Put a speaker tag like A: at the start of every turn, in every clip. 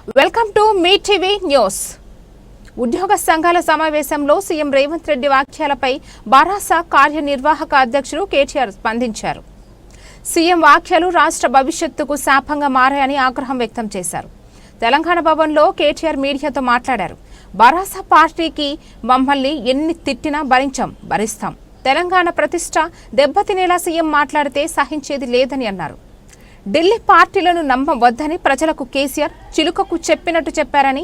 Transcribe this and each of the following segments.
A: Welcome to me TV news. ఉద్యోగ సంఘాల సమావేశంలో సీఎం రేవంత్ రెడ్డి వ్యాఖ్యలపై బారాస కార్యనిర్వాహక అధ్యక్షుడు కేటీఆర్ స్పందించారు. సీఎం వ్యాఖ్యలు రాష్ట్ర భవిష్యత్తుకు శాపంగా మారాయని ఆగ్రహం వ్యక్తం చేశారు. తెలంగాణ భవన్లో కేటీఆర్ మీడియాతో మాట్లాడారు. బారాస పార్టీకి మమ్మల్ని ఎన్ని తిట్టినా భరిస్తాం. తెలంగాణ ప్రతిష్ట దెబ్బతినేలా సీఎం మాట్లాడితే సహించేది లేదని అన్నారు. ఢిల్లీ పార్టీలను నమ్మవద్దని ప్రజలకు కేసీఆర్ చిలుకకు చెప్పినట్టు చెప్పారని,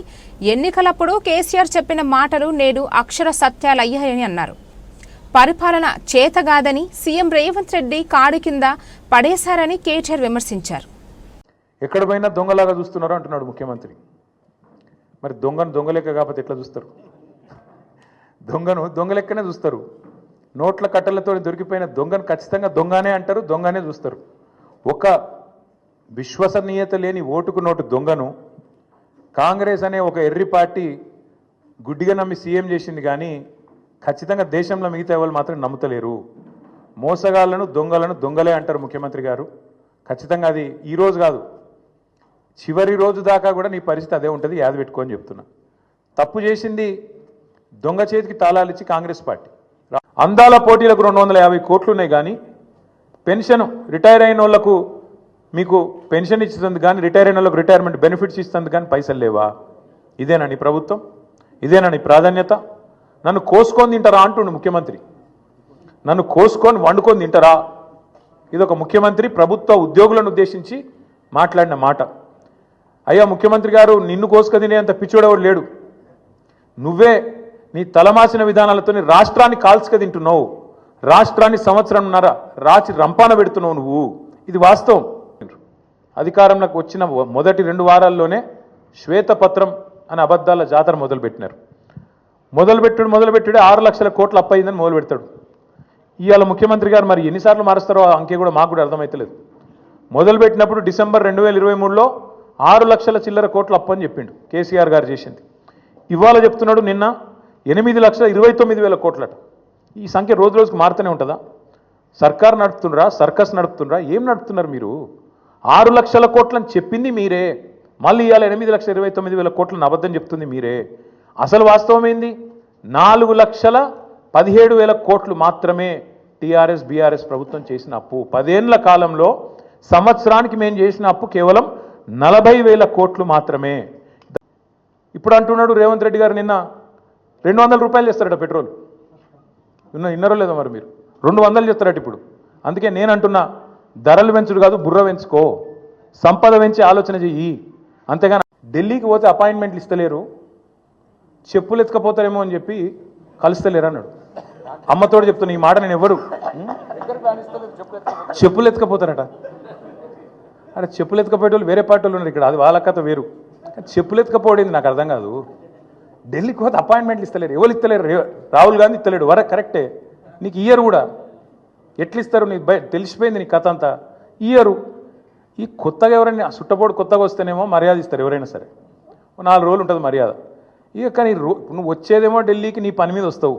A: ఎన్నికలప్పుడు కేసీఆర్ చెప్పిన మాటలు నేడు అక్షర సత్యాలయ్యాయని అన్నారు. పరిపాలన చేతగాదని సీఎం రేవంత్ రెడ్డి కాడి కింద పడేశారని కేటీఆర్ విమర్శించారు.
B: ఎక్కడ పోయినా దొంగలాగా చూస్తున్నారు అంటున్నాడు ముఖ్యమంత్రి. మరి దొంగలెక్క కాకపోతే ఎట్లా చూస్తారు? దొంగలెక్కనే చూస్తారు. నోట్ల కట్టలతో దొరికిపోయిన దొంగను ఖచ్చితంగా దొంగనే అంటారు, దొంగనే చూస్తారు. ఒక విశ్వసనీయత లేని ఓటుకు నోటు దొంగను కాంగ్రెస్ అనే ఒక ఎర్రి పార్టీ గుడ్డిగా నమ్మి సీఎం చేసింది, కానీ ఖచ్చితంగా దేశంలో మిగతా వాళ్ళు మాత్రం నమ్ముతలేరు. మోసగాళ్లను దొంగలే అంటారు ముఖ్యమంత్రి గారు. ఖచ్చితంగా అది ఈరోజు కాదు, చివరి రోజు దాకా కూడా నీ పరిస్థితి అదే ఉంటుంది, యాద పెట్టుకొని చెప్తున్నా. తప్పు చేసింది దొంగ చేతికి తాళాలు ఇచ్చి కాంగ్రెస్ పార్టీ. అందాల పోటీలకు 250 కోట్లు ఉన్నాయి, కానీ పెన్షన్ రిటైర్ అయిన వాళ్ళకు మీకు పెన్షన్ ఇస్తుంది, కానీ రిటైర్ అయిన వాళ్ళకు రిటైర్మెంట్ బెనిఫిట్స్ ఇస్తుంది, కానీ పైసలు లేవా? ఇదేనా నీ ప్రభుత్వం? ఇదేనా నీ ప్రాధాన్యత? నన్ను కోసుకొని తింటారా అంటుండు ముఖ్యమంత్రి. నన్ను కోసుకొని వండుకొని తింటారా? ఇదొక ముఖ్యమంత్రి ప్రభుత్వ ఉద్యోగులను ఉద్దేశించి మాట్లాడిన మాట. అయ్యా ముఖ్యమంత్రి గారు, నిన్ను కోసుక తినేంత పిచ్చోడెవడు లేడు. నువ్వే నీ తలమాసిన విధానాలతో రాష్ట్రాన్ని కాల్చుక తింటున్నావు. రాష్ట్రాన్ని సంవత్సరంన్నర రాచి రంపాన పెడుతున్నావు నువ్వు. ఇది వాస్తవం. అధికారంలోకి వచ్చిన మొదటి 2 వారాల్లోనే శ్వేతపత్రం అనే అబద్ధాల జాతర మొదలుపెట్టినారు. మొదలుపెట్టుడే 6 లక్షల కోట్లు అప్పయిందని మొదలు పెడతాడు. ఇవాళ ముఖ్యమంత్రి గారు మరి ఎన్నిసార్లు మారుస్తారో ఆ అంకె కూడా మాకు కూడా అర్థమవుతలేదు. మొదలుపెట్టినప్పుడు డిసెంబర్ 2023లో 6 లక్షల చిల్లర కోట్లు అప్పని చెప్పిండు, కేసీఆర్ గారు చేసింది. ఇవాళ చెప్తున్నాడు నిన్న 8,29,000 కోట్లట. ఈ సంఖ్య రోజు రోజుకు మారుతూనే ఉంటుందా? సర్కార్ నడుపుతుండ్రా, సర్కస్ నడుపుతుండ్రా, ఏం నడుపుతున్నారు మీరు? 6 లక్షల కోట్లని చెప్పింది మీరే, మళ్ళీ ఇవాళ 8,29,000 కోట్లను అబద్ధం చెప్తుంది మీరే. అసలు వాస్తవం ఏంది? 4,17,000 కోట్లు మాత్రమే టీఆర్ఎస్ బీఆర్ఎస్ ప్రభుత్వం చేసిన అప్పు. 10 ఏళ్ల కాలంలో సంవత్సరానికి మేము చేసిన అప్పు కేవలం 40,000 కోట్లు మాత్రమే. ఇప్పుడు అంటున్నాడు రేవంత్ రెడ్డి గారు, నిన్న 200 రూపాయలు చేస్తారట పెట్రోల్. విన్నారో లేదో మరి మీరు? 200 చేస్తారట ఇప్పుడు. అందుకే నేను అంటున్నా, ధరలు పెంచుడు కాదు, బుర్ర పెంచుకో, సంపద పెంచి ఆలోచన చెయ్యి. అంతేగాని ఢిల్లీకి పోతే అపాయింట్మెంట్లు ఇస్తలేరు, చెప్పులు ఎత్తుకపోతారేమో అని చెప్పి కలుస్తలేరు అన్నాడు. అమ్మతోడు చెప్తున్నా ఈ మాట. నేను ఎవరు చెప్పులు ఎత్తుకపోతారట? అరే చెప్పులు ఎత్తుకపోయేటోళ్ళు వేరే పార్టీ వాళ్ళు ఉన్నారు ఇక్కడ, అది వాళ్ళ కథ వేరు. చెప్పులు ఎత్తుకపోయింది నాకు అర్థం కాదు. ఢిల్లీకి పోతే అపాయింట్మెంట్లు ఇస్తలేరు. ఎవరు ఇస్తలేరు? రాహుల్ గాంధీ ఇస్తలేడు. కరెక్టే, నీకు ఇయ్యరు కూడా. ఎట్లు ఇస్తారు? నీకు తెలిసిపోయింది నీ కథ అంతా. ఇయ్యరు. ఈ కొత్తగా ఎవరైనా సుట్టపోటు కొత్తగా వస్తేనేమో మర్యాద ఇస్తారు ఎవరైనా సరే, 4 రోజులు ఉంటుంది మర్యాద. ఇక కానీ నువ్వు వచ్చేదేమో ఢిల్లీకి నీ పని మీద వస్తావు.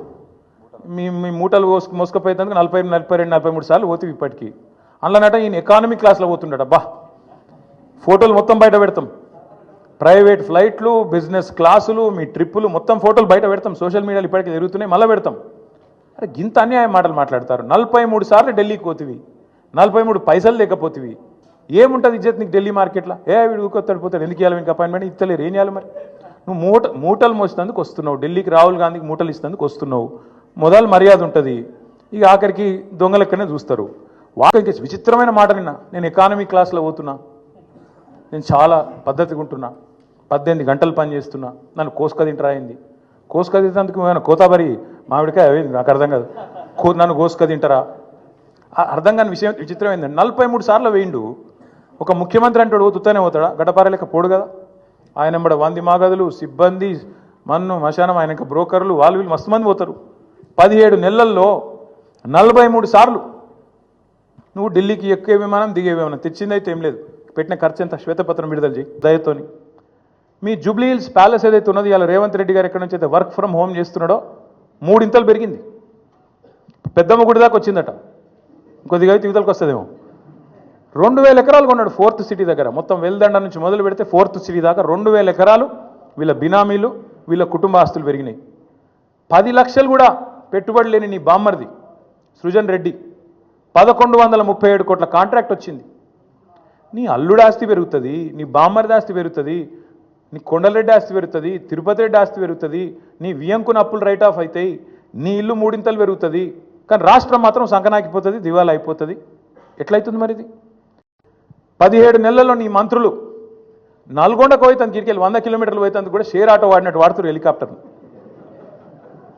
B: మీ మూటలు మోసుకపోయేందుకు 42, 43 సార్లు పోతావు ఇప్పటికీ. అందులోనట ఈయన ఎకానమీ క్లాస్లో పోతుండట. ఫోటోలు మొత్తం బయట పెడతాం, ప్రైవేట్ ఫ్లైట్లు, బిజినెస్ క్లాసులు, మీ ట్రిప్పులు మొత్తం ఫోటోలు బయట పెడతాం. సోషల్ మీడియాలో ఇప్పటికీ తిరుగుతున్నాయి, మళ్ళీ పెడతాం. అరే గింత అన్యాయం మాటలు మాట్లాడతారు. 43 సార్లు ఢిల్లీకి పోతివి, 43 పైసలు లేకపోతివి. ఏముంటుంది ఇజ్జత్ నీకు ఢిల్లీ మార్కెట్లో? వీడు ఊకొత్తాడు పోతాడు, ఎందుకు ఇవ్వాలి మీకు అపాయింట్మెంట్? ఇస్తలేరు, ఏం చేయాలి మరి? నువ్వు మూటలు మోసేందుకు వస్తున్నావు, ఢిల్లీకి రాహుల్ గాంధీకి మూటలు ఇస్తేందుకు వస్తున్నావు. మొదలు మర్యాద ఉంటుంది, ఇక ఆఖరికి దొంగలెక్కనే చూస్తారు. ఇంకా విచిత్రమైన మాట నిన్న, నేను ఎకానమీ క్లాస్లో పోతున్నా, నేను చాలా పద్ధతిగా ఉంటున్నా, 18 గంటలు పని చేస్తున్నా, నన్ను కోసుక తింటరా అయింది. కోసుక తింటేందుకు ఏమైనా కోతాబరి మామిడికాయ అయింది? నాకు అర్థం కాదు. నన్ను కోసుక తింటారా? అర్థం కాని విషయం విచిత్రం ఏంటంటే 43 సార్లు వేయిండు. ఒక ముఖ్యమంత్రి అంటాడు తుత్తనే పోతాడా? గడ్డపారలేక పోడు కదా. ఆయన ఎంబడ 100 మాగదులు, సిబ్బంది, మన్ను మశానం, ఆయన ఇంకా బ్రోకర్లు, వాళ్ళు వీళ్ళు మస్తు మంది పోతారు. 17 నెలల్లో 43 సార్లు నువ్వు ఢిల్లీకి ఎక్కే విమానం, దిగే విమానం. తెచ్చిందైతే ఏం లేదు, పెట్టిన ఖర్చు ఎంత? శ్వేతపత్రం విడుదల చేయి దయతోని. మీ జూబ్లీ హిల్స్ ప్యాలెస్ ఏదైతే ఉన్నది, ఇలా రేవంత్ రెడ్డి గారు ఎక్కడి నుంచి అయితే వర్క్ ఫ్రమ్ హోమ్ చేస్తున్నాడో 3 ఇంతలు పెరిగింది. పెద్దమ్మ గుడి దాకా వచ్చిందట, ఇంకొద్దిగా అయితే యువతలకు వస్తుందేమో. 2,000 ఎకరాలు కొన్నాడు 4th సిటీ దగ్గర. మొత్తం వెల్దండ నుంచి మొదలు పెడితే 4th సిటీ దాకా 2,000 ఎకరాలు వీళ్ళ బినామీలు, వీళ్ళ కుటుంబ ఆస్తులు పెరిగినాయి. 10 లక్షలు కూడా పెట్టుబడి లేని నీ బామ్మర్ది సృజన్ రెడ్డి 1137 కోట్ల కాంట్రాక్ట్ వచ్చింది. నీ అల్లుడు ఆస్తి పెరుగుతుంది, నీ బామ్మర్ది ఆస్తి పెరుగుతుంది, నీ కొండలరెడ్డి ఆస్తి పెరుగుతుంది, తిరుపతి రెడ్డి ఆస్తి పెరుగుతుంది, నీ వియంకున అప్పులు రైట్ ఆఫ్ అవుతాయి, నీ ఇల్లు 3 పెరుగుతుంది. కానీ రాష్ట్రం మాత్రం సంకనాకిపోతుంది, దివాలా అయిపోతుంది. ఎట్లయితుంది మరి ఇది? 17 నెలల్లో నీ మంత్రులు నల్గొండకు పోయితందుకు ఇరికెళ్ళి 100 కిలోమీటర్లు పోయితందుకు కూడా షేర్ ఆటో వాడినట్టు వాడుతారు హెలికాప్టర్ను.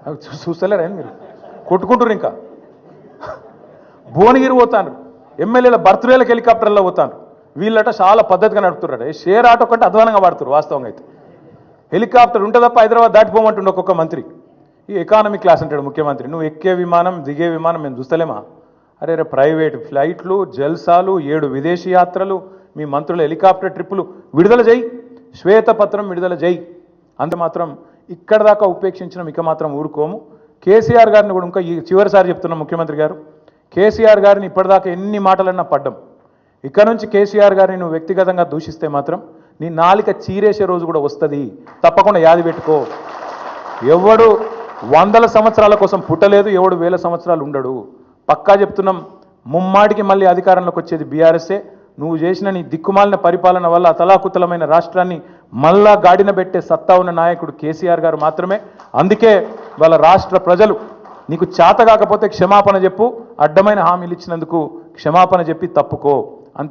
B: అవి చూస్తలేరా మీరు? కొట్టుకుంటారు. ఇంకా భువనగిరి పోతాను, ఎమ్మెల్యేల బర్త్డేలకు హెలికాప్టర్లో పోతాను. వీళ్ళట చాలా పద్ధతిగా నడుపుతున్నారట. షేర్ ఆటో కంటే అధ్వానంగా వాడుతారు వాస్తవంగా అయితే. హెలికాప్టర్ ఉంటే తప్ప హైదరాబాద్ దాటిపోమంటుండే ఒక్కొక్క మంత్రి. ఈ ఎకానమీ క్లాస్ అంటాడు ముఖ్యమంత్రి. నువ్వు ఎక్కే విమానం దిగే విమానం మేము చూస్తలేమా? అరే రే ప్రైవేట్ ఫ్లైట్లు, జల్సాలు, 7 విదేశీ యాత్రలు, మీ మంత్రుల హెలికాప్టర్ ట్రిప్పులు విడుదల చేయి, శ్వేతపత్రం విడుదల చేయి. అంత మాత్రం ఇక్కడ దాకా ఉపేక్షించడం ఇక మాత్రం ఊరుకోము. కేసీఆర్ గారిని కూడా ఇంకా ఈ చివరిసారి చెప్తున్నాం ముఖ్యమంత్రి గారు, కేసీఆర్ గారిని ఇప్పటిదాకా ఎన్ని మాటలన్నా పడ్డం. ఇక నుంచి కేసీఆర్ గారిని నువ్వు వ్యక్తిగతంగా దూషిస్తే మాత్రం నీ నాలిక చీరేసే రోజు కూడా వస్తుంది. తప్పకుండా యాది పెట్టుకో. ఎవడు 100 సంవత్సరాల కోసం పుట్టలేదు, ఎవడు 1000 సంవత్సరాలు ఉండడు. పక్కా చెప్తున్నాం, ముమ్మాటికి మళ్ళీ అధికారంలోకి వచ్చేది బీఆర్ఎస్ఏ. నువ్వు చేసిన నీ దిక్కుమాలిన పరిపాలన వల్ల అతలాకుతలమైన రాష్ట్రాన్ని మళ్ళా గాడిన పెట్టే సత్తా ఉన్న నాయకుడు కేసీఆర్ గారు మాత్రమే. అందుకే వాళ్ళ రాష్ట్ర ప్రజలు నీకు చేత కాకపోతే క్షమాపణ చెప్పు, అడ్డమైన హామీలు ఇచ్చినందుకు క్షమాపణ చెప్పి తప్పుకో.